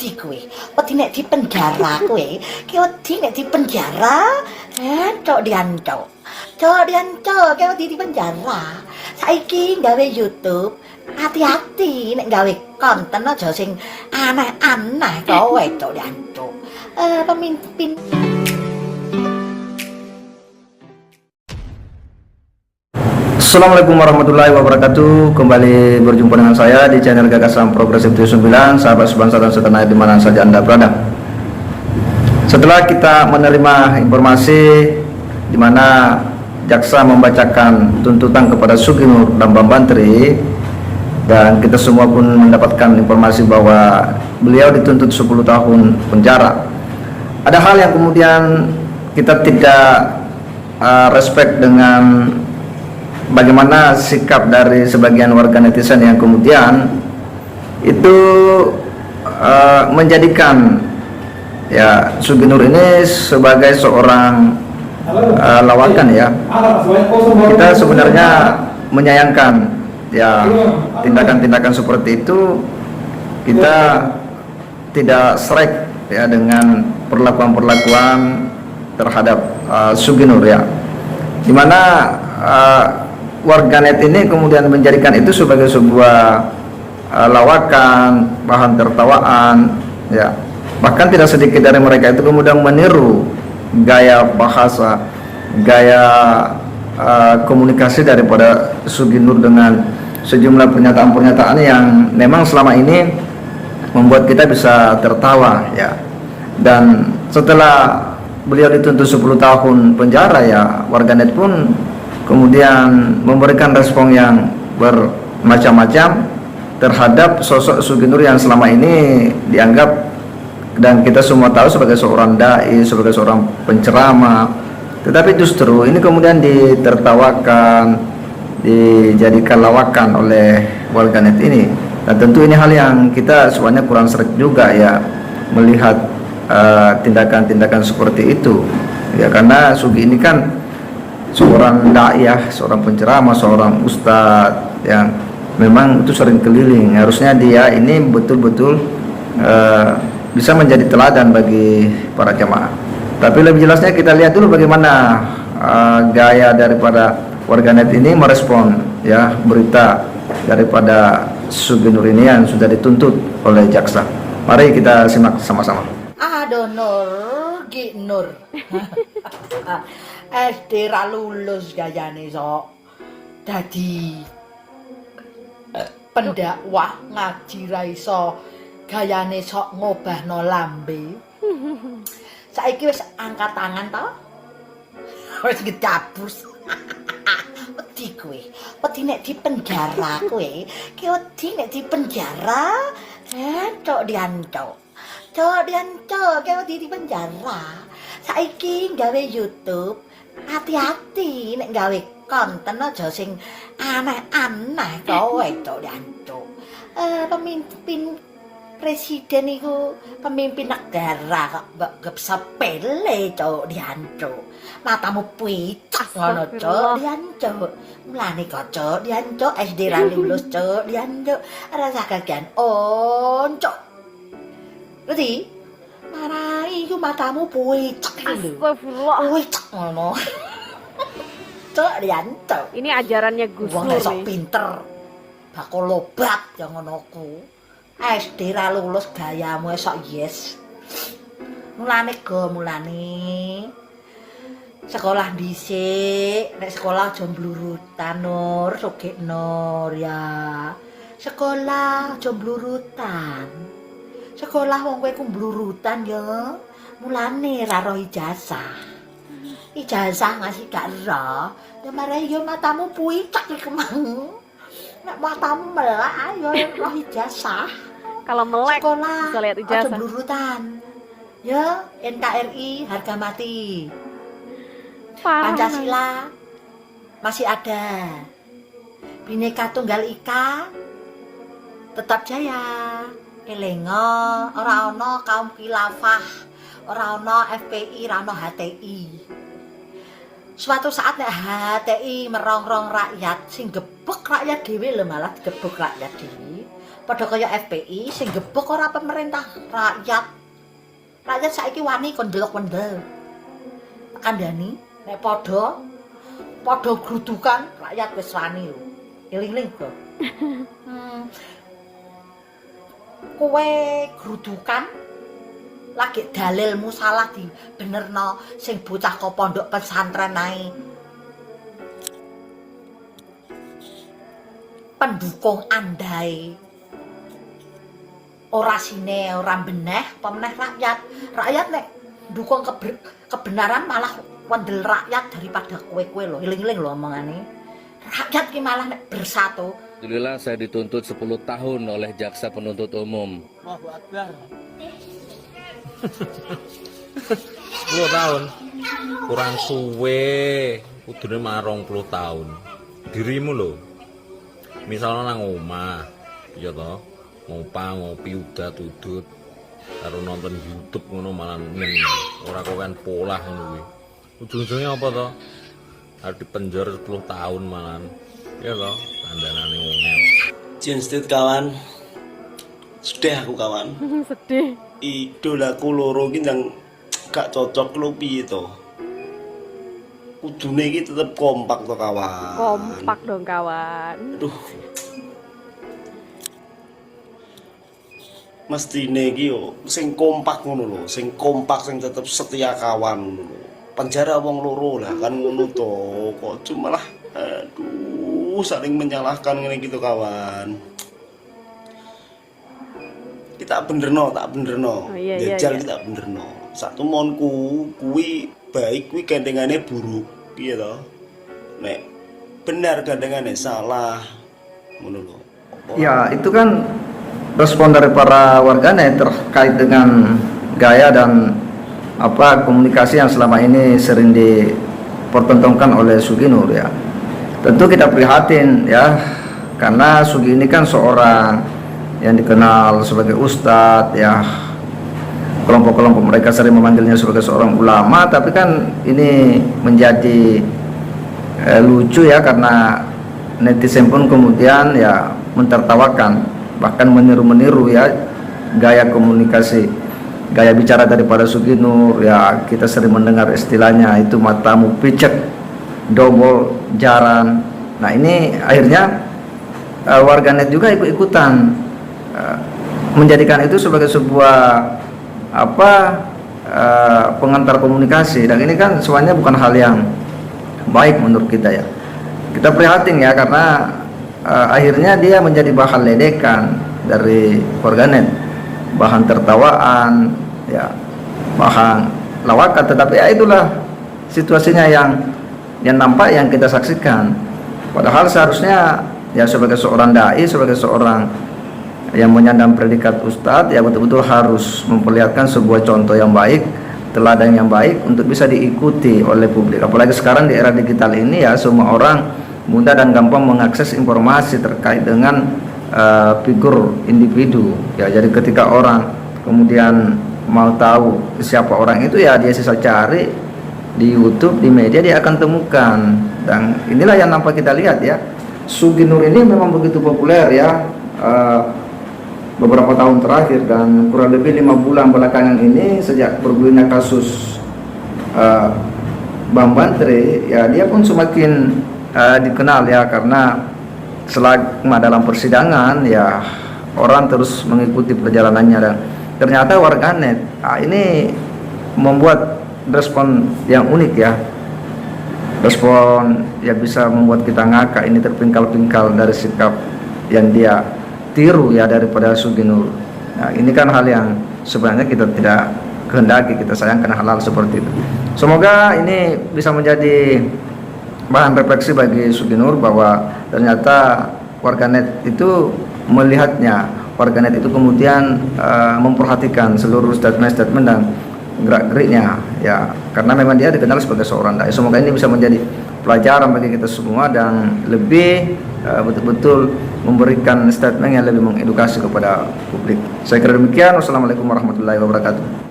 Wedi kowe, wedi nek dipenjara kowe, ki wedi nek dipenjara, cok diancok. Cok diancok, ki wedi dipenjara. Saiki gawe YouTube, hati-hati nek gawe konten aja sing aneh-aneh kowe cok diancok. Pemimpin Assalamualaikum warahmatullahi wabarakatuh. Kembali berjumpa dengan saya di channel Gagasan Progresif 79, sahabat sebangsa dan setanah air dimana saja Anda berada. Setelah kita menerima informasi di mana jaksa membacakan tuntutan kepada Sugi Nur dan Bambantri, dan kita semua pun mendapatkan informasi bahwa beliau dituntut 10 tahun penjara. Ada hal yang kemudian kita tidak respect dengan bagaimana sikap dari sebagian warga netizen yang kemudian itu menjadikan ya Sugi Nur ini sebagai seorang lawakan ya. Kita sebenarnya menyayangkan ya tindakan-tindakan seperti itu. Kita tidak strike ya dengan perlakuan-perlakuan terhadap Sugi Nur ya, dimana warganet ini kemudian menjadikan itu sebagai sebuah lawakan, bahan tertawaan ya. Bahkan tidak sedikit dari mereka itu kemudian meniru gaya bahasa, gaya komunikasi daripada Sugi Nur dengan sejumlah pernyataan-pernyataan yang memang selama ini membuat kita bisa tertawa ya. Dan setelah beliau dituntut 10 tahun penjara ya, warganet pun kemudian memberikan respon yang bermacam-macam terhadap sosok Sugi Nur yang selama ini dianggap dan kita semua tahu sebagai seorang dai, sebagai seorang penceramah. Tetapi justru ini kemudian ditertawakan, dijadikan lawakan oleh warganet ini. Dan tentu ini hal yang kita sebenarnya kurang seret juga ya melihat tindakan-tindakan seperti itu ya, karena Sugi ini kan seorang daiyah, seorang penceramah, seorang ustadz yang memang itu sering keliling. Harusnya dia ini betul-betul bisa menjadi teladan bagi para jamaah. Tapi lebih jelasnya kita lihat dulu bagaimana gaya daripada warganet ini merespon ya berita daripada Sugi Nur ini yang sudah dituntut oleh jaksa. Mari kita simak sama-sama. Aduh Nur, Ki Nur. SD ra lulus gayane sok. Dadi pendakwah ngaji ra iso gayane sok ngobahno lambe. Saiki wis angkat tangan to? Wis ngecabur. Wedi kowe. Wedi nek dipenjara kowe. Ki wedi nek dipenjara, cok diancok. Cok diancok, ki wedi dipenjara. Saiki gawe YouTube, hati-hati nek gawe konten aja sing aneh-aneh kowe cok diancok. Pemimpin presiden iku pemimpin negara kok gak sepele cok diancok. Matamu picak ngono cok diancok. Mulane kok cok diancok SD ra lulus cok diancok. Rasa kagian oncok. Ngerti? Marai iku matamu puicak lho. Astagfirullah. Puicak ngono. Cok diancok. Ini ajarannya Gus Wong Nur sok nih. pinter. Bakal lobat ya ngono ku. SD ra lulus gayamu esok yes. Mulane sekolah dhisik, nek sekolah aja mblurutan Nur, Sugih Nur ya. Sekolah aja mblurutan. Sekolah wong kowe ku mblurutan ya. Mulane ra roh ijazah. Ijazah ngasih gak roh. Ya marai yo matamu puicak iki mang. Nek matamu melak ayo roh ijazah. Kalau melek Sekolah bisa lihat aja ijazah. belurutan. Ya, NKRI harga mati. Parah, Pancasila masih ada. Bhinneka Tunggal Ika tetap jaya. Elengo, ora ana kaum khilafah, ora ana FPI, ora ana HTI. Suatu saat nek HTI merongrong rakyat sing gebek rakyat dhewe lho, malah gebek rakyat dhewe. Padha kaya FPI sing gebek ora pemerintah, rakyat. Rakyat saiki wani kon delok-wendel. Kandhani nek padha grudukan rakyat wis wani lho. Eling-eling kok. Kowe grudukan lagi dalilmu salah di benerno sing bocah kok pondok pesantren ae. Pendukung andai ora sine ora beneh pemeneh rakyat nek dukung kebenaran malah wendel rakyat daripada kowe lho. Eling-eling lho omongane. Rakyat ki malah nek bersatu. Alhamdulillah saya dituntut 10 tahun oleh jaksa penuntut umum. Allahu Akbar. 10 tahun kurang suwe, kudune mah 20 tahun. Dirimu lho. Misalnya nang omah, ya toh, ngopi udah tudut karo nonton YouTube ngono malah nyen. Ora kok kan polah ngono kuwi. Ujung-ujungnya apa toh? Harus dipenjara 10 tahun malah. Ya toh, dandanane ngel. Jinstit kawan. Sedih aku kawan. Sedih. Idolaku loro ki nang gak cocok lho piye to. Kudune iki tetep kompak to kawan. Kompak dong kawan. Aduh. Mestine iki yo sing kompak ngono lho, sing kompak sing tetep setia kawan ngono lho. Penjara wong loro lah kan ngono to. Kok cuma lah aduh saling menyalahkan ngene gitu kawan. Kita benerno, tak benerno. Oh, iya, Jajal iya. kita benerno. Satu monku kuwi baik kuwi gandengane buruk, piye to? Nek benar gandengane salah. Ngono lho. Ya, itu kan respon dari para warganet terkait dengan gaya dan komunikasi yang selama ini sering dipertontonkan oleh Sugi Nur ya. Tentu kita prihatin ya, karena Sugi ini kan seorang yang dikenal sebagai ustadz ya. Kelompok-kelompok mereka sering memanggilnya sebagai seorang ulama, tapi kan ini menjadi lucu ya, karena netizen pun kemudian ya mentertawakan, bahkan meniru-meniru ya gaya komunikasi, gaya bicara daripada Sugi Nur ya. Kita sering mendengar istilahnya itu matamu picek, dobol jaran. Nah ini akhirnya warganet juga ikut-ikutan menjadikan itu sebagai sebuah pengantar komunikasi, dan ini kan semuanya bukan hal yang baik menurut kita ya. Kita prihatin ya, karena akhirnya dia menjadi bahan ledekan dari warganet, bahan tertawaan ya, bahan lawakan. Tetapi ya itulah situasinya yang nampak, yang kita saksikan. Padahal seharusnya ya sebagai seorang dai, sebagai seorang yang menyandang predikat ustadz ya betul-betul harus memperlihatkan sebuah contoh yang baik, teladan yang baik untuk bisa diikuti oleh publik. Apalagi sekarang di era digital ini ya, semua orang mudah dan gampang mengakses informasi terkait dengan figur individu ya. Jadi ketika orang kemudian mau tahu siapa orang itu ya, dia sisa cari di YouTube, di media, dia akan temukan. Dan inilah yang nampak kita lihat ya, Sugi Nur ini memang begitu populer ya beberapa tahun terakhir, dan kurang lebih 5 bulan belakangan ini sejak bergulirnya kasus Bang Bantri ya, dia pun semakin dikenal ya, karena selama dalam persidangan ya orang terus mengikuti perjalanannya, dan ternyata warganet ini membuat respon yang unik ya, respon yang bisa membuat kita ngakak. Ini terpingkal-pingkal dari sikap yang dia tiru ya daripada Sugi Nur. Nah, ini kan hal yang sebenarnya kita tidak kehendaki, kita sayangkan hal-hal seperti itu. Semoga ini bisa menjadi bahan refleksi bagi Sugi Nur, bahwa ternyata warganet itu melihatnya, warganet itu kemudian memperhatikan seluruh statement-statement dan gerak-geriknya ya, karena memang dia dikenal sebagai seorang dai. Semoga ini bisa menjadi pelajaran bagi kita semua, dan lebih betul-betul memberikan statement yang lebih mengedukasi kepada publik. Saya kira demikian. Wassalamualaikum warahmatullahi wabarakatuh.